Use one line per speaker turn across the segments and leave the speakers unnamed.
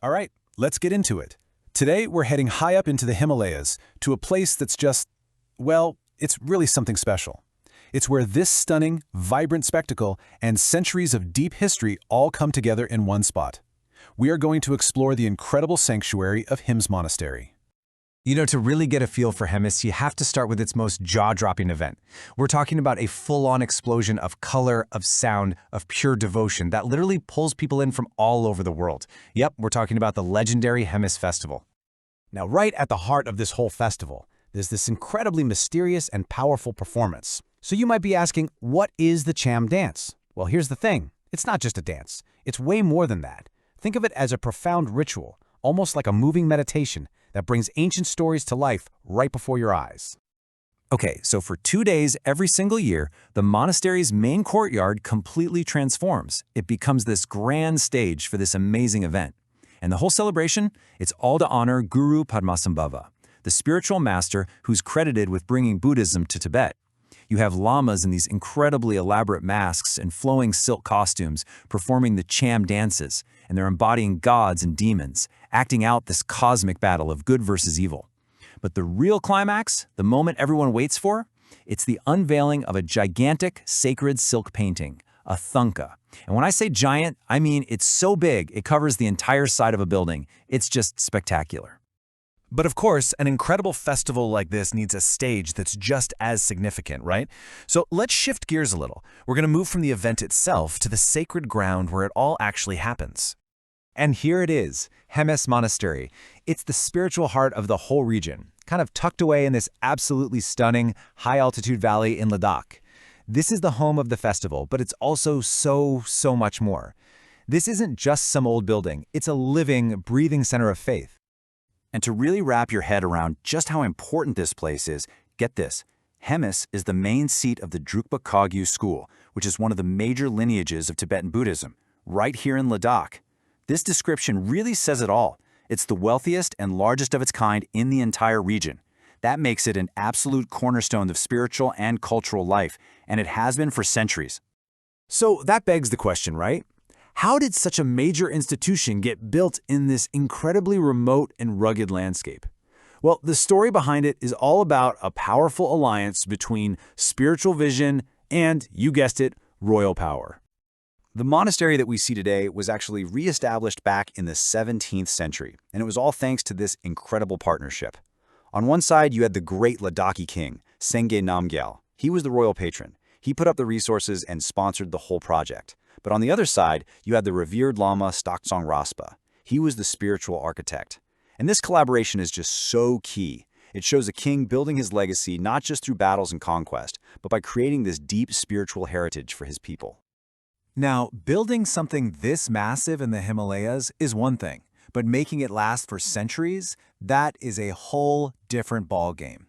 All right, let's get into it. Today, we're heading high up into the Himalayas to a place that's just, well, it's really something special. It's where this stunning, vibrant spectacle and centuries of deep history all come together in one spot. We are going to explore the incredible sanctuary of Hemis Monastery.
To really get a feel for Hemis, you have to start with its most jaw-dropping event. We're talking about a full-on explosion of color, of sound, of pure devotion that literally pulls people in from all over the world. Yep, we're talking about the legendary Hemis Festival.
Now, right at the heart of this whole festival, there's this incredibly mysterious and powerful performance. So you might be asking, what is the Cham dance? Well, here's the thing. It's not just a dance. It's way more than that. Think of it as a profound ritual, almost like a moving meditation that brings ancient stories to life right before your eyes.
Okay, so for 2 days every single year, the monastery's main courtyard completely transforms. It becomes this grand stage for this amazing event. And the whole celebration, it's all to honor Guru Padmasambhava, the spiritual master who's credited with bringing Buddhism to Tibet. You have lamas in these incredibly elaborate masks and flowing silk costumes performing the Cham dances, and they're embodying gods and demons, acting out this cosmic battle of good versus evil. But the real climax, the moment everyone waits for, it's the unveiling of a gigantic sacred silk painting, a Thangka. And when I say giant, I mean it's so big it covers the entire side of a building. It's just spectacular.
But of course, an incredible festival like this needs a stage that's just as significant, right? So let's shift gears a little. We're going to move from the event itself to the sacred ground where it all actually happens.
And here it is, Hemis Monastery. It's the spiritual heart of the whole region, kind of tucked away in this absolutely stunning, high-altitude valley in Ladakh. This is the home of the festival, but it's also so much more. This isn't just some old building. It's a living, breathing center of faith.
And to really wrap your head around just how important this place is, get this. Hemis is the main seat of the Drukpa Kagyu school, which is one of the major lineages of Tibetan Buddhism, right here in Ladakh. This description really says it all. It's the wealthiest and largest of its kind in the entire region. That makes it an absolute cornerstone of spiritual and cultural life, and it has been for centuries.
So that begs the question, right? How did such a major institution get built in this incredibly remote and rugged landscape? Well, the story behind it is all about a powerful alliance between spiritual vision and, you guessed it, royal power.
The monastery that we see today was actually re-established back in the 17th century, and it was all thanks to this incredible partnership. On one side, you had the great Ladakhi king, Sengge Namgyal. He was the royal patron. He put up the resources and sponsored the whole project. But on the other side, you had the revered Lama Staktsang Raspa. He was the spiritual architect. And this collaboration is just so key. It shows a king building his legacy not just through battles and conquest, but by creating this deep spiritual heritage for his people.
Now, building something this massive in the Himalayas is one thing, but making it last for centuries, that is a whole different ballgame.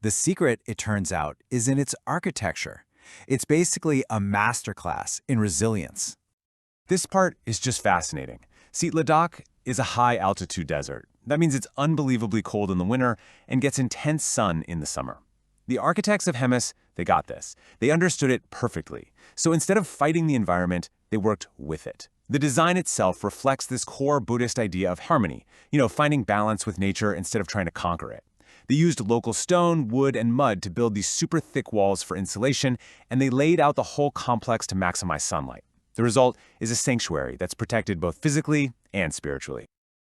The secret, it turns out, is in its architecture. It's basically a masterclass in resilience.
This part is just fascinating. See, Ladakh is a high-altitude desert. That means it's unbelievably cold in the winter and gets intense sun in the summer. The architects of Hemis, they got this. They understood it perfectly. So instead of fighting the environment, they worked with it. The design itself reflects this core Buddhist idea of harmony, finding balance with nature instead of trying to conquer it. They used local stone, wood, and mud to build these super thick walls for insulation, and they laid out the whole complex to maximize sunlight. The result is a sanctuary that's protected both physically and spiritually.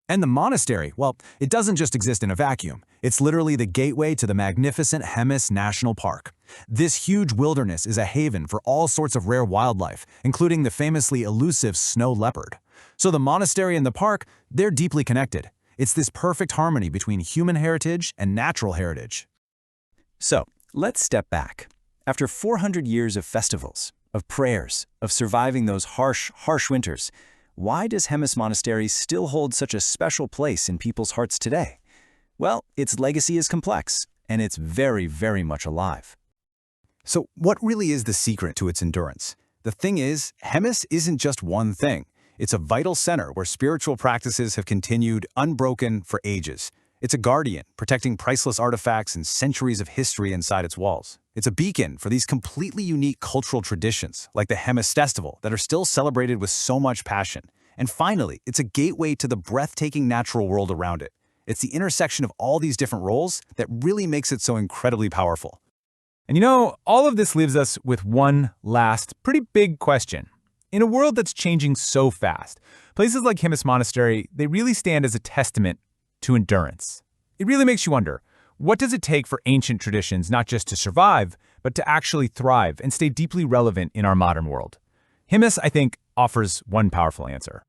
And the monastery, well, it doesn't just exist in a vacuum. It's literally the gateway to the magnificent Hemis National Park. This huge wilderness is a haven for all sorts of rare wildlife, including the famously elusive snow leopard. So the monastery and the park, they're deeply connected. It's this perfect harmony between human heritage and natural heritage.
So, let's step back. After 400 years of festivals, of prayers, of surviving those harsh winters, why does Hemis Monastery still hold such a special place in people's hearts today? Well, its legacy is complex, and it's very much alive.
So what really is the secret to its endurance? The thing is, Hemis isn't just one thing. It's a vital center where spiritual practices have continued unbroken for ages. It's a guardian, protecting priceless artifacts and centuries of history inside its walls. It's a beacon for these completely unique cultural traditions, like the Hemis Festival, that are still celebrated with so much passion. And finally, it's a gateway to the breathtaking natural world around it. It's the intersection of all these different roles that really makes it so incredibly powerful.
And all of this leaves us with one last, pretty big question. In a world that's changing so fast, places like Hemis Monastery, they really stand as a testament to endurance. It really makes you wonder, what does it take for ancient traditions not just to survive, but to actually thrive and stay deeply relevant in our modern world? Hemis, I think, offers one powerful answer.